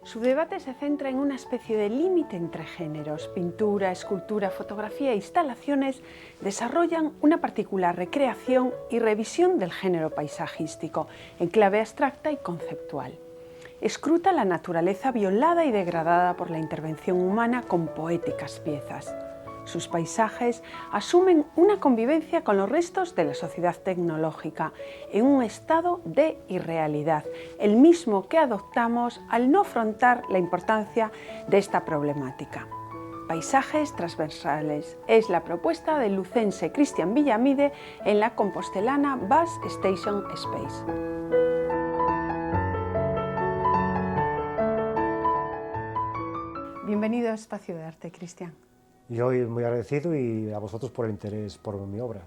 Su debate se centra en una especie de límite entre géneros. Pintura, escultura, fotografía e instalaciones desarrollan una particular recreación y revisión del género paisajístico, en clave abstracta y conceptual. Escruta la naturaleza violada y degradada por la intervención humana con poéticas piezas. Sus paisajes asumen una convivencia con los restos de la sociedad tecnológica en un estado de irrealidad, el mismo que adoptamos al no afrontar la importancia de esta problemática. Paisajes transversales es la propuesta del lucense Cristian Villamide en la compostelana Bus Station Space. Bienvenido a Espacio de Arte, Cristian. Y hoy muy agradecido y a vosotros por el interés por mi obra.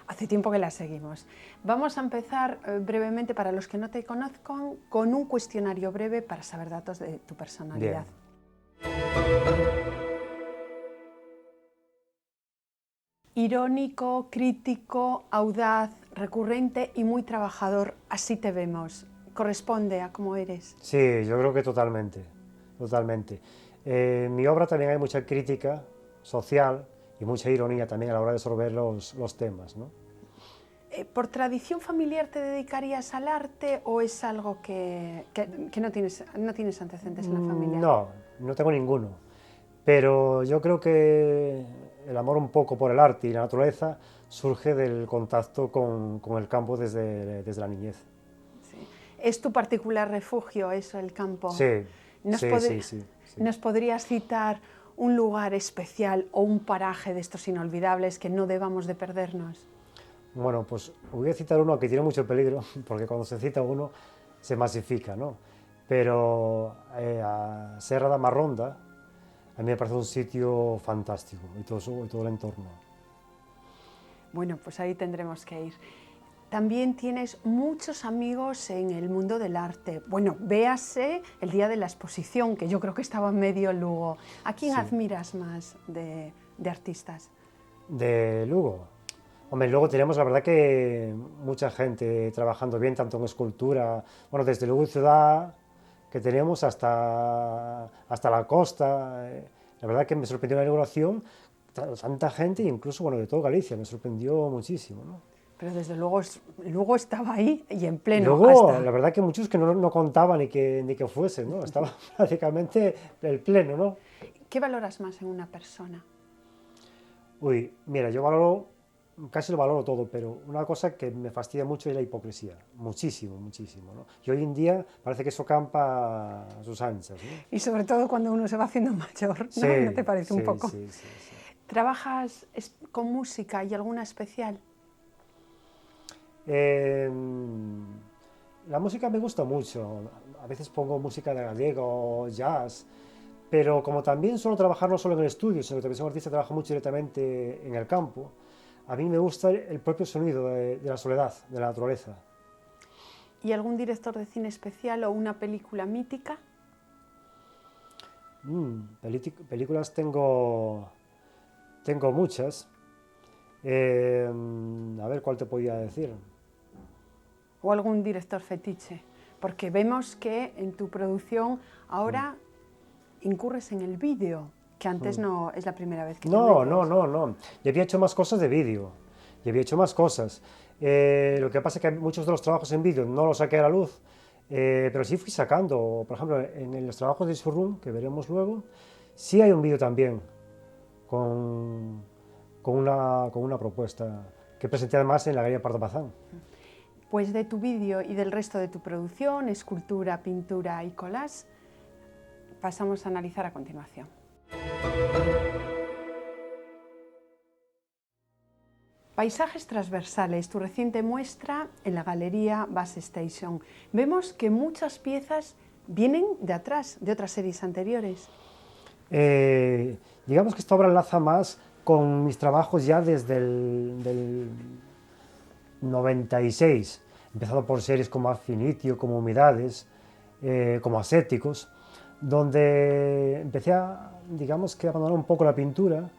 Hace tiempo que la seguimos. Vamos a empezar brevemente, para los que no te conozcan, con un cuestionario breve para saber datos de tu personalidad. Bien. Irónico, crítico, audaz, recurrente y muy trabajador, así te vemos. ¿Corresponde a cómo eres? Sí, yo creo que totalmente, totalmente. En mi obra también hay mucha crítica social y mucha ironía también a la hora de resolver los temas, ¿no? ¿Por tradición familiar te dedicarías al arte o es algo que no tienes antecedentes en la familia? No, no tengo ninguno, pero yo creo que el amor un poco por el arte y la naturaleza surge del contacto con el campo desde la niñez. Sí. ¿Es tu particular refugio eso, el campo? Sí, sí. ¿Nos podrías citar un lugar especial o un paraje de estos inolvidables que no debamos de perdernos? Bueno, pues voy a citar uno que tiene mucho peligro, porque cuando se cita uno se masifica, ¿no? Pero a Serra da Marronda a mí me parece un sitio fantástico y todo el entorno. Bueno, pues ahí tendremos que ir. También tienes muchos amigos en el mundo del arte. Bueno, véase el día de la exposición, que yo creo que estaba en medio Lugo. ¿A quién admiras más de artistas? De Lugo. Hombre, luego tenemos la verdad que mucha gente trabajando bien, tanto en escultura, bueno, desde Lugo ciudad que tenemos hasta la costa. La verdad que me sorprendió la inauguración, tanta gente, incluso bueno, de toda Galicia, me sorprendió muchísimo, ¿no? Pero desde luego Lugo estaba ahí y en pleno. Luego, la verdad que muchos que no contaban ni que fuesen, ¿no? Estaba prácticamente el pleno, ¿no? ¿Qué valoras más en una persona? Uy, mira, casi lo valoro todo, pero una cosa que me fastidia mucho es la hipocresía, muchísimo, ¿no? Y hoy en día parece que eso campa a sus anchas, ¿no? Y sobre todo cuando uno se va haciendo mayor, ¿no? Sí, ¿No te parece un poco? Sí. ¿Trabajas con música y alguna especial? La música me gusta mucho, a veces pongo música de gallego, jazz, pero como también suelo trabajar no solo en el estudio, sino que también soy un artista que trabaja mucho directamente en el campo, a mí me gusta el propio sonido de la soledad, de la naturaleza. ¿Y algún director de cine especial o una película mítica? Películas tengo muchas. A ver cuál te podía decir. ¿O algún director fetiche? Porque vemos que en tu producción ahora incurres en el vídeo, que antes no es la primera vez que te metes. No. Yo había hecho más cosas de vídeo. Lo que pasa es que muchos de los trabajos en vídeo no los saqué a la luz, pero sí fui sacando. Por ejemplo, en los trabajos de Showroom, que veremos luego, sí hay un vídeo también con una propuesta que presenté además en la Galería Pardo Bazán. Pues de tu vídeo y del resto de tu producción, escultura, pintura y collage, pasamos a analizar a continuación. Paisajes transversales, tu reciente muestra en la Galería Bus Station. Vemos que muchas piezas vienen de atrás, de otras series anteriores. Digamos que esta obra enlaza más con mis trabajos ya desde el 96, empezado por series como Afinitio, como Humedades, como Ascéticos, donde empecé digamos que abandonar un poco la pintura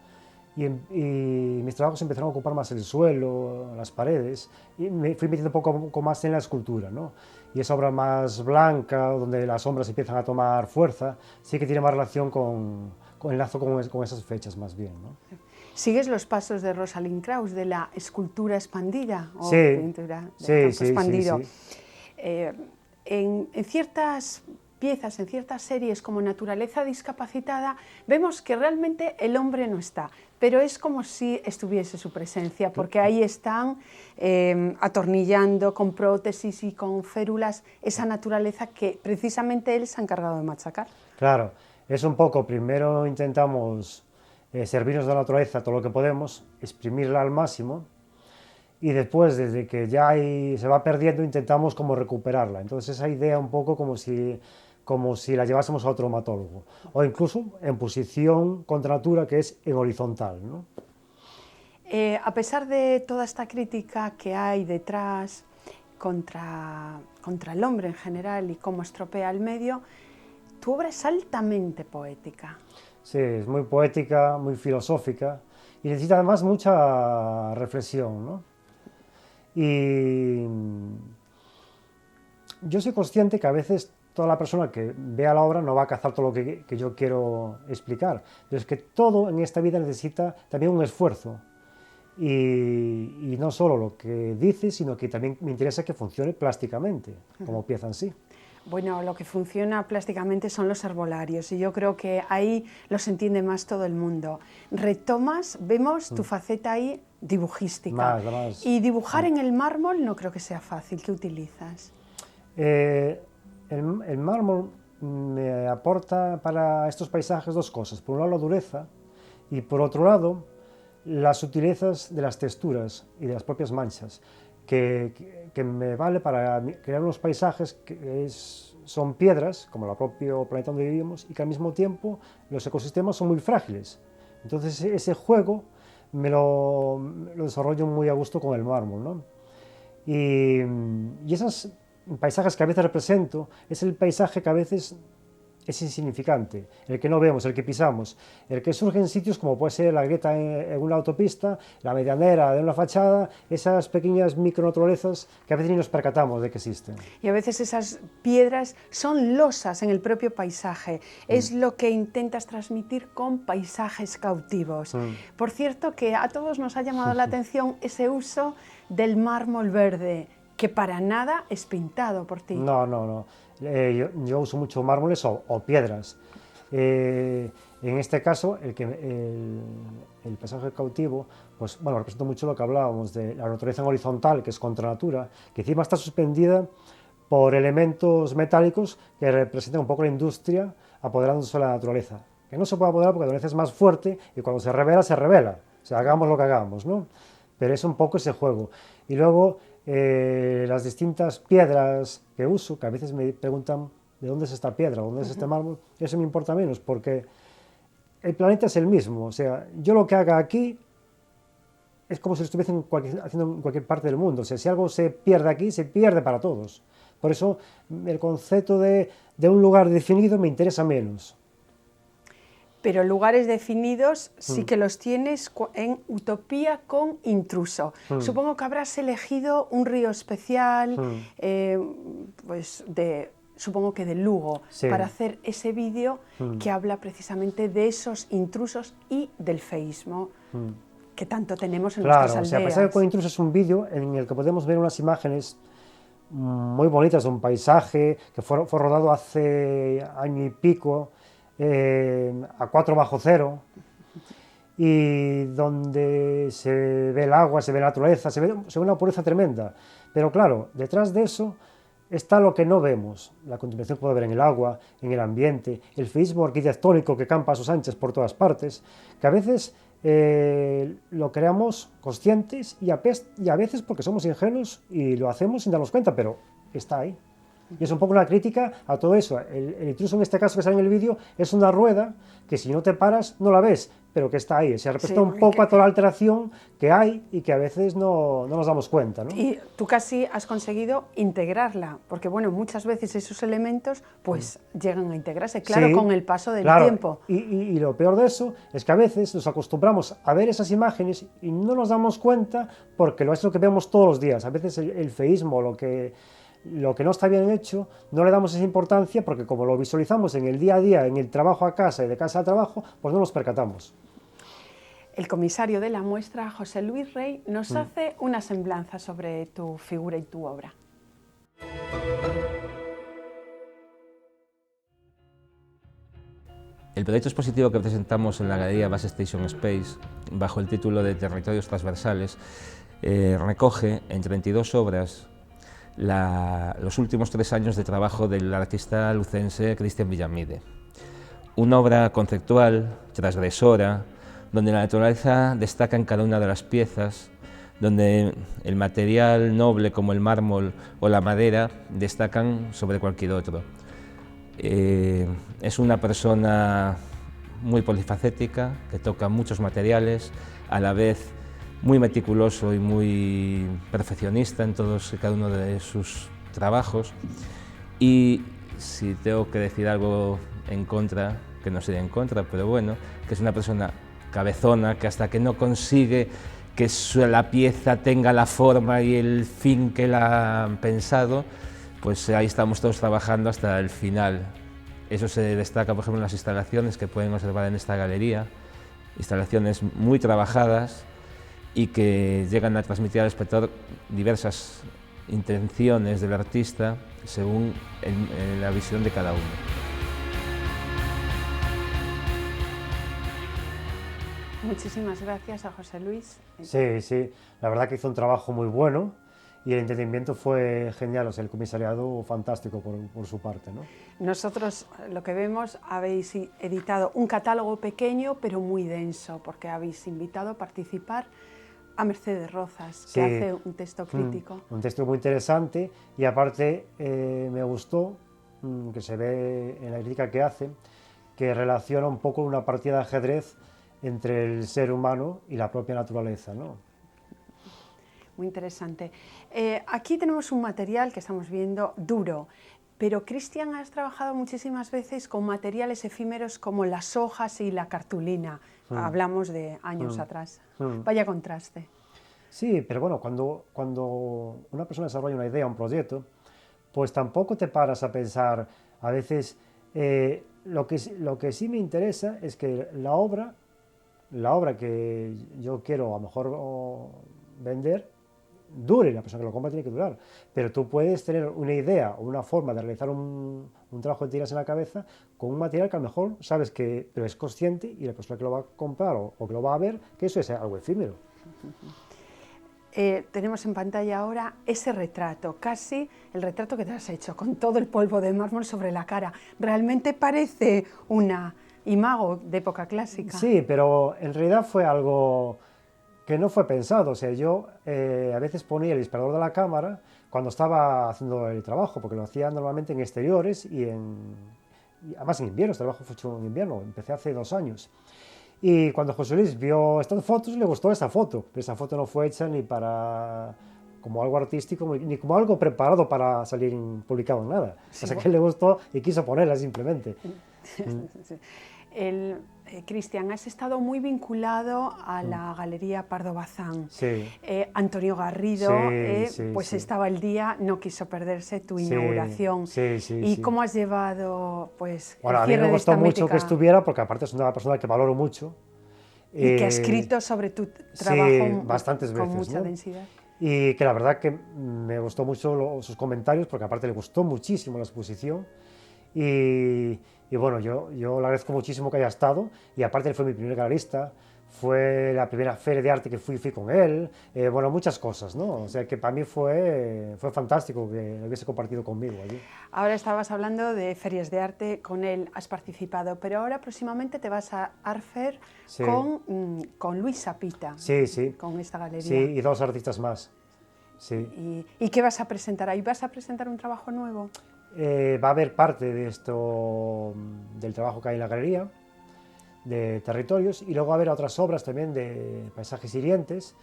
y mis trabajos empezaron a ocupar más el suelo, las paredes, y me fui metiendo un poco más en la escultura, ¿no? y esa obra más blanca, donde las sombras empiezan a tomar fuerza, sí que tiene más relación con el lazo con esas fechas más bien, ¿no? ¿Sigues los pasos de Rosalind Krauss, de la escultura expandida o Sí, pintura de campo sí, expandido? sí, sí. En ciertas piezas, en ciertas series como Naturaleza discapacitada, vemos que realmente el hombre no está, pero es como si estuviese su presencia, porque ahí están atornillando con prótesis y con férulas esa naturaleza que precisamente él se ha encargado de machacar. Claro, es un poco, primero intentamos servirnos de la naturaleza todo lo que podemos, exprimirla al máximo, y después, desde que ya se va perdiendo, intentamos como recuperarla. Entonces esa idea un poco como si la llevásemos a otro traumatólogo, o incluso en posición contra natura, que es en horizontal, ¿no? A pesar de toda esta crítica que hay detrás contra el hombre en general y cómo estropea el medio, tu obra es altamente poética. Sí, es muy poética, muy filosófica, y necesita además mucha reflexión, ¿no? Y yo soy consciente que a veces toda la persona que vea la obra no va a cazar todo lo que yo quiero explicar, pero es que todo en esta vida necesita también un esfuerzo, y no solo lo que dice, sino que también me interesa que funcione plásticamente, como pieza en sí. Bueno, lo que funciona plásticamente son los herbolarios y yo creo que ahí los entiende más todo el mundo. Retomas, vemos tu faceta ahí dibujística. Más. Y dibujar en el mármol no creo que sea fácil. ¿Qué utilizas? El mármol me aporta para estos paisajes dos cosas. Por un lado la dureza y por otro lado las sutilezas de las texturas y de las propias manchas, que me vale para crear unos paisajes que son piedras, como el propio planeta donde vivimos, y que al mismo tiempo los ecosistemas son muy frágiles. Entonces ese juego me lo desarrollo muy a gusto con el mármol, ¿no? Y esos paisajes que a veces represento es el paisaje que a veces es insignificante, el que no vemos, el que pisamos, el que surge en sitios como puede ser la grieta en una autopista, la medianera de una fachada, esas pequeñas micronaturalezas que a veces ni nos percatamos de que existen. Y a veces esas piedras son losas en el propio paisaje, es lo que intentas transmitir con paisajes cautivos. Por cierto, que a todos nos ha llamado la atención ese uso del mármol verde, que para nada es pintado por ti. No. Yo uso mucho mármoles o piedras. En este caso, el paisaje cautivo, pues bueno, representa mucho lo que hablábamos de la naturaleza en horizontal, que es contra natura, que encima está suspendida por elementos metálicos que representan un poco la industria apoderándose de la naturaleza. Que no se puede apoderar porque la naturaleza es más fuerte y cuando se revela, se revela. O sea, hagamos lo que hagamos, ¿no? Pero es un poco ese juego. Y luego las distintas piedras que uso, que a veces me preguntan de dónde es esta piedra, dónde es este mármol, eso me importa menos, porque el planeta es el mismo. O sea, yo lo que haga aquí es como si lo estuviese haciendo en cualquier parte del mundo. O sea, si algo se pierde aquí, se pierde para todos. Por eso el concepto de un lugar definido me interesa menos. Pero lugares definidos sí que los tienes en Utopía con Intruso. Supongo que habrás elegido un río especial, pues supongo que de Lugo, sí, para hacer ese vídeo que habla precisamente de esos intrusos y del feísmo que tanto tenemos en nuestras aldeas. Claro, o sea, Paisaje con Intruso es un vídeo en el que podemos ver unas imágenes muy bonitas de un paisaje que fue rodado hace año y pico, a 4 bajo cero, y donde se ve el agua, se ve la naturaleza, se ve una pureza tremenda. Pero claro, detrás de eso está lo que no vemos, la contaminación que puede haber en el agua, en el ambiente, el feísmo arquitectónico que campa a sus anchas por todas partes, que a veces lo creamos conscientes y a veces porque somos ingenuos y lo hacemos sin darnos cuenta, pero está ahí. Y es un poco una crítica a todo eso. El intruso en este caso que sale en el vídeo es una rueda que si no te paras no la ves, pero que está ahí. Se representa un poco a toda la alteración que hay y que a veces no nos damos cuenta, ¿no? Y tú casi has conseguido integrarla, porque bueno, muchas veces esos elementos pues llegan a integrarse, claro, con el paso del tiempo. Y lo peor de eso es que a veces nos acostumbramos a ver esas imágenes y no nos damos cuenta porque es lo que vemos todos los días. A veces el feísmo, lo que no está bien hecho no le damos esa importancia porque como lo visualizamos en el día a día, en el trabajo a casa y de casa al trabajo, pues no nos percatamos. El comisario de la muestra, José Luis Rey, nos hace una semblanza sobre tu figura y tu obra. El proyecto expositivo que presentamos en la Galería Base Station Space, bajo el título de Territorios Transversales, recoge en 32 obras los últimos 3 años de trabajo del artista lucense Cristian Villamide. Una obra conceptual, transgresora, donde la naturaleza destaca en cada una de las piezas, donde el material noble como el mármol o la madera destacan sobre cualquier otro. Es una persona muy polifacética, que toca muchos materiales, a la vez muy meticuloso y muy perfeccionista en todos y cada uno de sus trabajos. Y si tengo que decir algo en contra, que no sería en contra, pero bueno, que es una persona cabezona, que hasta que no consigue que la pieza tenga la forma y el fin que la han pensado, pues ahí estamos todos trabajando hasta el final. Eso se destaca, por ejemplo, en las instalaciones que pueden observar en esta galería, instalaciones muy trabajadas y que llegan a transmitir al espectador diversas intenciones del artista según la visión de cada uno. Muchísimas gracias a José Luis. Sí, sí, la verdad que hizo un trabajo muy bueno y el entendimiento fue genial, o sea, el comisariado fantástico por su parte, ¿no? Nosotros lo que vemos, habéis editado un catálogo pequeño pero muy denso, porque habéis invitado a participar a Mercedes Rozas, que hace un texto crítico. Un texto muy interesante y aparte me gustó, que se ve en la crítica que hace, que relaciona un poco una partida de ajedrez entre el ser humano y la propia naturaleza, ¿no? Muy interesante. Aquí tenemos un material que estamos viendo duro, pero Cristian, has trabajado muchísimas veces con materiales efímeros como las hojas y la cartulina. Hablamos de años atrás. Vaya contraste. Sí, pero bueno, cuando una persona desarrolla una idea, un proyecto, pues tampoco te paras a pensar, a veces, lo que sí me interesa es que la obra que yo quiero a lo mejor vender, dure, la persona que lo compra tiene que durar, pero tú puedes tener una idea o una forma de realizar un trabajo de tiras en la cabeza con un material que a lo mejor sabes que, pero es consciente y la persona que lo va a comprar o que lo va a ver, que eso es algo efímero. Tenemos en pantalla ahora ese retrato, casi el retrato que te has hecho, con todo el polvo de mármol sobre la cara. Realmente parece una imago de época clásica. Sí, pero en realidad fue algo que no fue pensado. O sea, yo a veces ponía el disparador de la cámara cuando estaba haciendo el trabajo, porque lo hacía normalmente en exteriores y además en invierno. Este trabajo fue hecho en invierno, empecé hace 2 años. Y cuando José Luis vio estas fotos, le gustó esa foto, pero esa foto no fue hecha ni como algo artístico, ni como algo preparado para salir publicado en nada. Sí, o sea, que le gustó y quiso ponerla simplemente. Cristian, has estado muy vinculado a la Galería Pardo Bazán. Sí. Antonio Garrido, sí. estaba el día, no quiso perderse tu inauguración. ¿Y cómo has llevado pues, bueno, el cierre a mí me gustó mucho que estuviera, porque aparte es una persona que valoro mucho. Y que ha escrito sobre tu trabajo bastantes veces, con mucha ¿no? densidad. Y que la verdad que me gustó mucho sus comentarios, porque aparte le gustó muchísimo la exposición. Y bueno, yo le agradezco muchísimo que haya estado, y aparte él fue mi primer galerista, fue la primera feria de arte que fui con él, bueno, muchas cosas, ¿no? O sea que para mí fue fantástico que lo hubiese compartido conmigo allí. Ahora estabas hablando de ferias de arte, con él has participado, pero ahora próximamente te vas a Arfer con Luis Sapita, con esta galería. Sí, y 2 artistas más. Sí. ¿Y qué vas a presentar ahí? ¿Vas a presentar un trabajo nuevo? Va a haber parte de esto, del trabajo que hay en la galería, de territorios, y luego va a haber otras obras también de paisajes hirientes,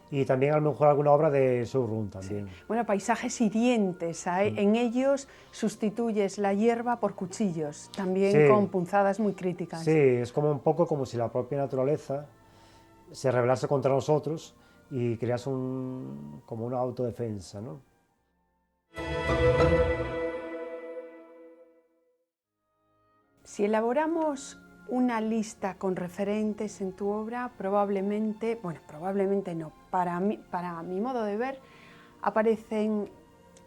y también a lo mejor alguna obra de Showroom también. Sí. Bueno, paisajes hirientes, en ellos sustituyes la hierba por cuchillos, también con punzadas muy críticas. Sí, es como un poco como si la propia naturaleza se rebelase contra nosotros y creas como una autodefensa, ¿no? Si elaboramos una lista con referentes en tu obra, probablemente, bueno, probablemente no, para mi modo de ver, aparecen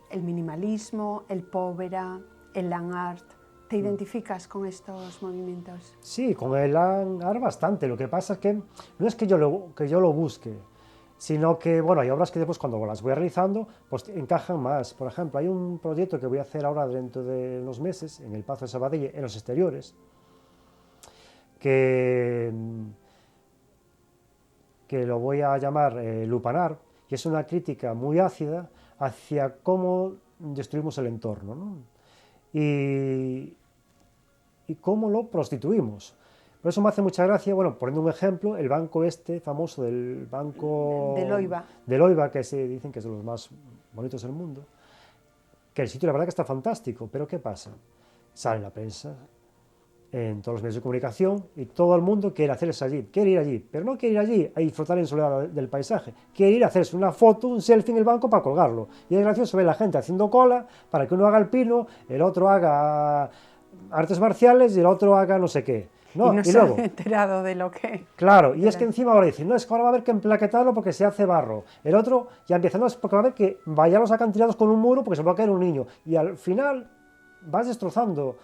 el minimalismo, el povera, el land art. ¿Te identificas con estos movimientos? Sí, con el land art bastante. Lo que pasa es que no es que yo lo busque, sino que, bueno, hay obras que después cuando las voy realizando, pues encajan más. Por ejemplo, hay un proyecto que voy a hacer ahora dentro de unos meses en el Pazo de Sabadell, en los exteriores, que lo voy a llamar Lupanar, y es una crítica muy ácida hacia cómo destruimos el entorno, ¿no? Y cómo lo prostituimos. Por eso me hace mucha gracia, bueno, poniendo un ejemplo, el banco famoso del banco de Loiva, que dicen que es de los más bonitos del mundo, que el sitio la verdad que está fantástico, pero ¿qué pasa? Sale en la prensa, en todos los medios de comunicación, y todo el mundo quiere hacerse allí, quiere ir allí, pero no quiere ir allí a disfrutar en soledad del paisaje, quiere ir a hacerse una foto, un selfie en el banco para colgarlo. Y es gracioso ver la gente haciendo cola para que uno haga el pino, el otro haga artes marciales y el otro haga no sé qué. No, y luego, se han enterado de lo que... Claro, y es que encima ahora dicen, no, es que ahora va a haber que emplaquetarlo porque se hace barro. El otro ya empieza, no, es porque va a haber que vaya a los acantilados con un muro porque se va a caer un niño. Y al final vas destrozando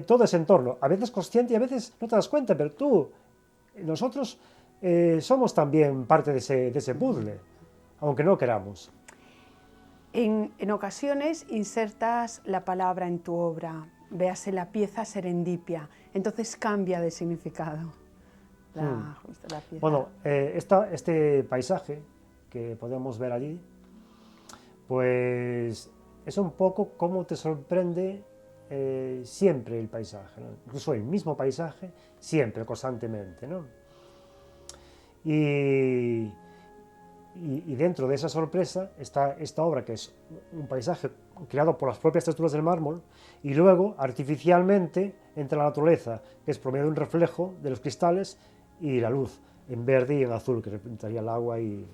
todo ese entorno, a veces consciente y a veces no te das cuenta, pero nosotros somos también parte de ese puzzle, aunque no queramos. En ocasiones insertas la palabra en tu obra, véase la pieza serendipia, entonces cambia de significado la pieza. Bueno, este paisaje que podemos ver allí, pues es un poco cómo te sorprende siempre el paisaje, ¿no? Incluso el mismo paisaje, siempre, constantemente, ¿no? Y dentro de esa sorpresa está esta obra, que es un paisaje creado por las propias texturas del mármol, y luego artificialmente entra la naturaleza, que es por medio de un reflejo de los cristales y la luz, en verde y en azul, que representaría el agua y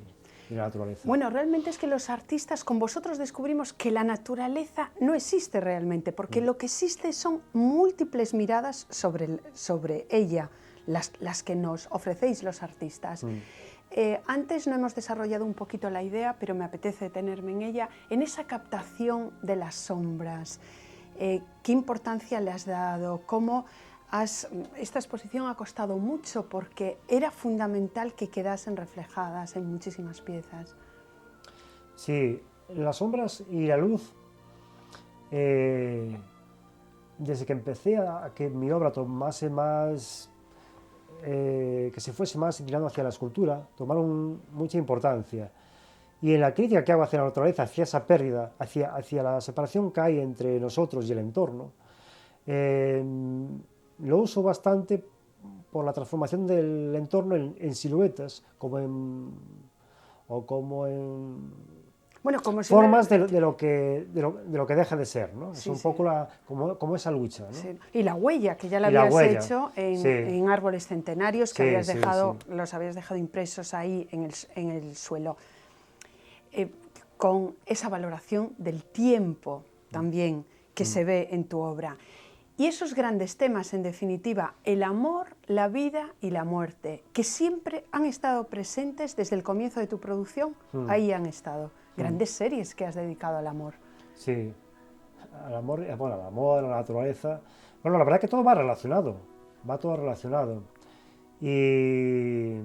la naturaleza. Bueno, realmente es que los artistas, con vosotros descubrimos que la naturaleza no existe realmente, porque lo que existe son múltiples miradas sobre ella, las que nos ofrecéis los artistas. Antes no hemos desarrollado un poquito la idea, pero me apetece detenerme en ella, en esa captación de las sombras. ¿Qué importancia le has dado? ¿Cómo esta exposición ha costado mucho porque era fundamental que quedasen reflejadas en muchísimas piezas? Sí, las sombras y la luz, desde que empecé a que mi obra tomase más, que se fuese más inclinado hacia la escultura, tomaron mucha importancia. Y en la crítica que hago hacia la naturaleza, hacia esa pérdida, hacia la separación que hay entre nosotros y el entorno, lo uso bastante por la transformación del entorno en siluetas, como en bueno, como formas de lo que deja de ser, ¿no? Sí, es un poco como esa lucha, ¿no? Sí. Y la huella, que ya la habías hecho en árboles centenarios, que los habías dejado impresos ahí en el suelo. Con esa valoración del tiempo también que se ve en tu obra. Y esos grandes temas, en definitiva, el amor, la vida y la muerte, que siempre han estado presentes desde el comienzo de tu producción, ahí han estado. Grandes series que has dedicado al amor. Sí, al amor, bueno, al amor, a la naturaleza. Bueno, la verdad es que todo va todo relacionado. Y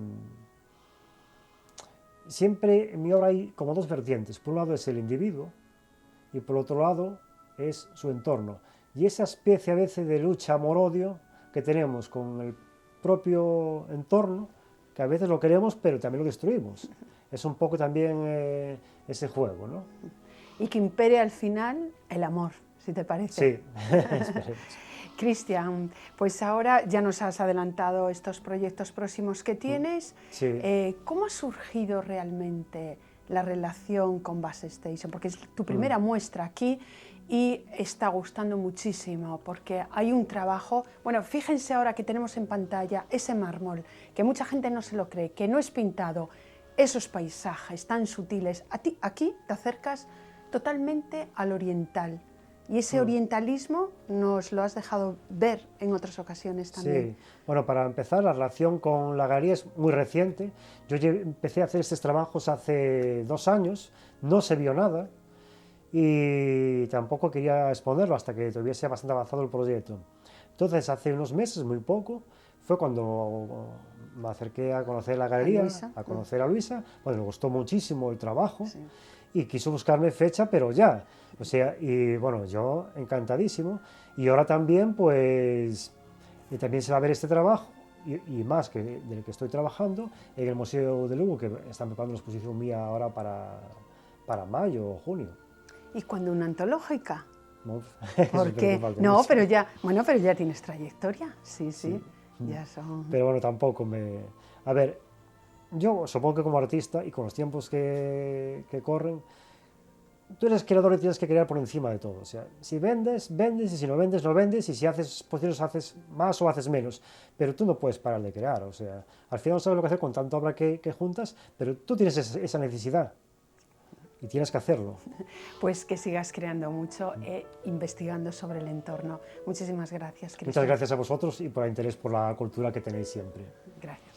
siempre en mi obra hay como dos vertientes. Por un lado es el individuo y por otro lado es su entorno. Y esa especie a veces de lucha amor-odio que tenemos con el propio entorno, que a veces lo queremos pero también lo destruimos. Es un poco también ese juego, ¿no? Y que impere al final el amor, si te parece. Sí, esperemos. Cristian, pues ahora ya nos has adelantado estos proyectos próximos que tienes. Sí. ¿Cómo ha surgido realmente la relación con Base Station? Porque es tu primera muestra aquí y está gustando muchísimo porque hay un trabajo, bueno, fíjense ahora que tenemos en pantalla ese mármol, que mucha gente no se lo cree, que no es pintado, esos paisajes tan sutiles. A ti aquí te acercas, totalmente al oriental. Y ese orientalismo nos lo has dejado ver en otras ocasiones también. Sí, bueno, para empezar, la relación con la galería es muy reciente. Yo empecé a hacer estos trabajos hace 2 años, no se vio nada y tampoco quería exponerlo hasta que tuviese bastante avanzado el proyecto. Entonces, hace unos meses, muy poco, fue cuando me acerqué a conocer la galería, a conocer a Luisa. Bueno, me gustó muchísimo el trabajo. Sí. Y quiso buscarme fecha, pero ya. O sea, y bueno, yo encantadísimo. Y ahora también, pues, y también se va a ver este trabajo, y más que del que estoy trabajando, en el Museo de Lugo, que están preparando una exposición mía ahora para mayo o junio. ¿Y cuándo una antológica? No, porque no, pero ya, bueno, pero ya tienes trayectoria, sí, ya son... Pero bueno, tampoco me... A ver, yo supongo que como artista y con los tiempos que corren, tú eres creador y tienes que crear por encima de todo. O sea, si vendes, vendes, y si no vendes, no vendes, y si haces exposiciones, haces más o haces menos. Pero tú no puedes parar de crear. O sea, al final no sabes lo que hacer con tanta obra que juntas, pero tú tienes esa necesidad y tienes que hacerlo. Pues que sigas creando mucho e investigando sobre el entorno. Muchísimas gracias, Cristian. Muchas gracias a vosotros y por el interés por la cultura que tenéis siempre. Gracias.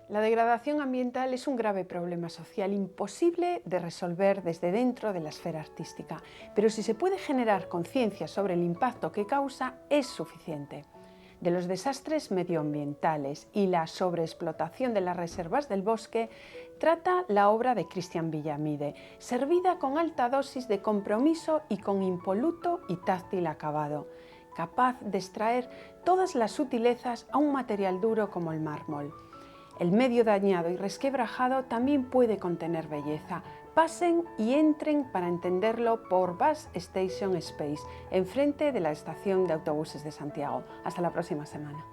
La degradación ambiental es un grave problema social imposible de resolver desde dentro de la esfera artística, pero si se puede generar conciencia sobre el impacto que causa, es suficiente. De los desastres medioambientales y la sobreexplotación de las reservas del bosque trata la obra de Cristian Villamide, servida con alta dosis de compromiso y con impoluto y táctil acabado, capaz de extraer todas las sutilezas a un material duro como el mármol. El medio dañado y resquebrajado también puede contener belleza. Pasen y entren para entenderlo por Bus Station Space, enfrente de la estación de autobuses de Santiago. Hasta la próxima semana.